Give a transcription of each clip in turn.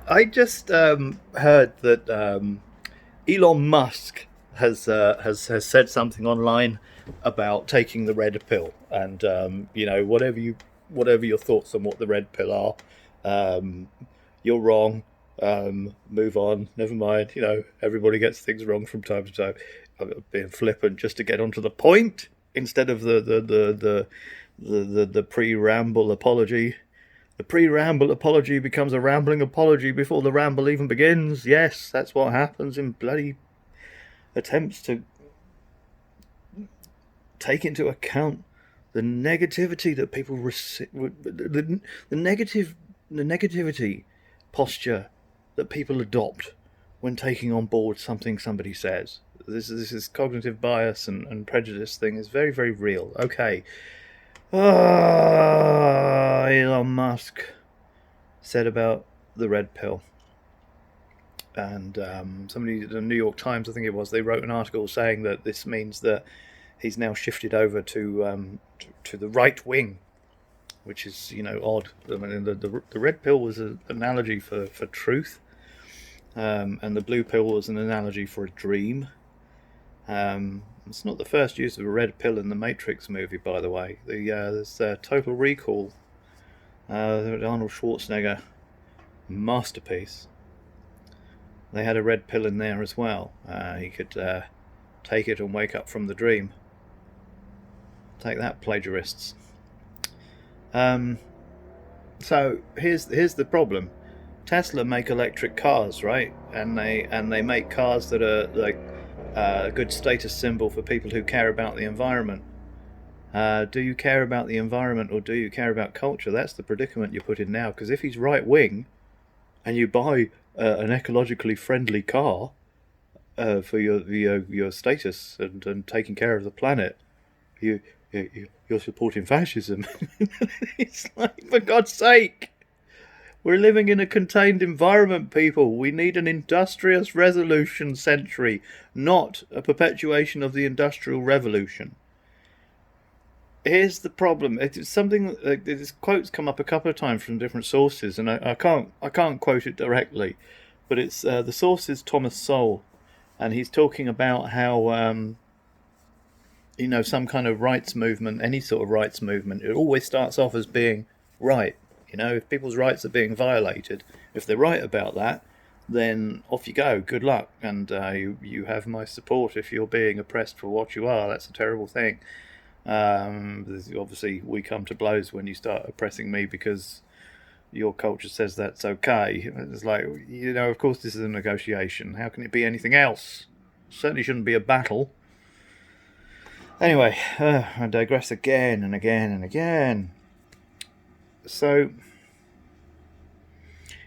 I just heard that Elon Musk has said something online about taking the red pill, and whatever your thoughts on what the red pill are, um, you're wrong. Move on. Never mind. Everybody gets things wrong from time to time. I'm being flippant just to get onto the point instead of the pre-ramble apology. The pre-ramble apology becomes a rambling apology before the ramble even begins. Yes, that's what happens in bloody attempts to take into account the negativity that people receive, the negative, the negativity posture that people adopt when taking on board something somebody says. This is cognitive bias and prejudice thing is very, very real. Okay. Elon Musk said about the red pill. And somebody, the New York Times, I think it was, they wrote an article saying that this means that he's now shifted over to the right wing, which is odd. I mean, the red pill was an analogy for truth, and the blue pill was an analogy for a dream. It's not the first use of a red pill in the Matrix movie, by the way. There's Total Recall, Arnold Schwarzenegger masterpiece. They had a red pill in there as well. He could take it and wake up from the dream. Take that, plagiarists. Um, so here's the problem. Tesla make electric cars, right? And they make cars that are like a good status symbol for people who care about the environment. Do you care about the environment or do you care about culture? That's the predicament you're put in now. Because if he's right wing and you buy an ecologically friendly car for your status and taking care of the planet, you, you're supporting fascism. It's like, for God's sake, we're living in a contained environment, people. We need an industrious resolution century, not a perpetuation of the Industrial Revolution. Here's the problem. It's something like this quote's come up a couple of times from different sources, and I can't quote it directly, but it's the source is Thomas Sowell, and he's talking about how some kind of rights movement, any sort of rights movement, it always starts off as being right. If people's rights are being violated, if they're right about that, then off you go. Good luck, and you have my support if you're being oppressed for what you are. That's a terrible thing. Obviously, we come to blows when you start oppressing me because your culture says that's okay. It's like, of course, this is a negotiation. How can it be anything else? Certainly shouldn't be a battle. Anyway, I digress again and again and again. So,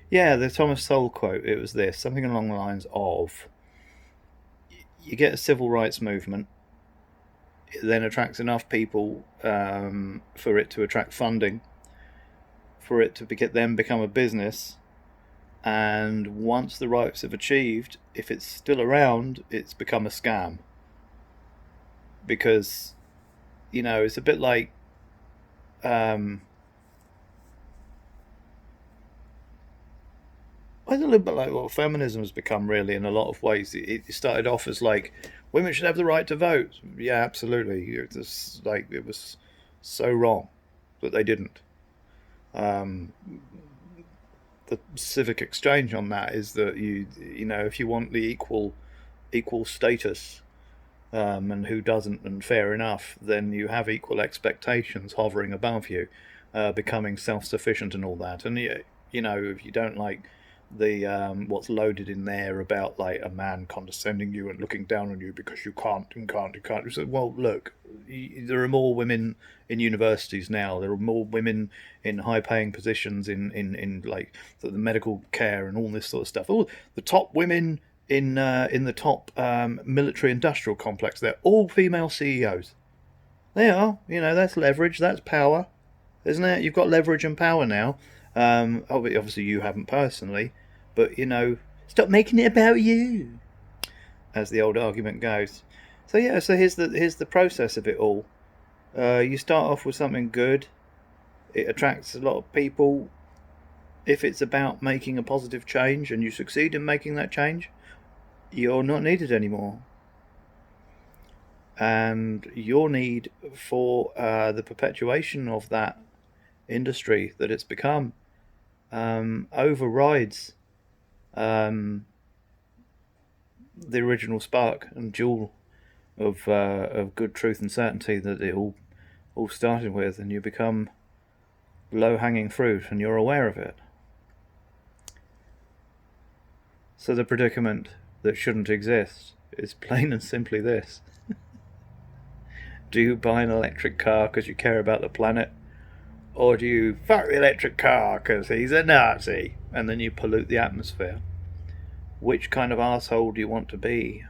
yeah, the Thomas Sowell quote, it was this, something along the lines of, you get a civil rights movement, it then attracts enough people for it to attract funding, for it to then become a business, and once the rights have achieved, if it's still around, it's become a scam. Because, it's a bit like um, it's a little bit like what feminism has become, really, in a lot of ways. It started off as like women should have the right to vote. Yeah, absolutely. It was so wrong that they didn't. Um, the civic exchange on that is that if you want the equal status, and who doesn't, and fair enough, then you have equal expectations hovering above you, becoming self-sufficient and all that. And if you don't like the what's loaded in there about like a man condescending you and looking down on you because you can't. You say, well, look, there are more women in universities now. There are more women in high-paying positions in like the medical care and all this sort of stuff. All the top women in the top military-industrial complex, they're all female CEOs. They are. That's leverage. That's power, isn't it? You've got leverage and power now. Obviously, you haven't personally, but stop making it about you, as the old argument goes. So yeah, so here's the process of it all. You start off with something good. It attracts a lot of people. if it's about making a positive change and you succeed in making that change, you're not needed anymore. And your need for the perpetuation of that industry that it's become overrides um, the original spark and jewel of good truth and certainty that it all started with, and you become low hanging fruit, and you're aware of it. So the predicament that shouldn't exist is plain and simply this: do you buy an electric car because you care about the planet, or do you fuck the electric car because he's a Nazi and then you pollute the atmosphere? Which kind of asshole do you want to be?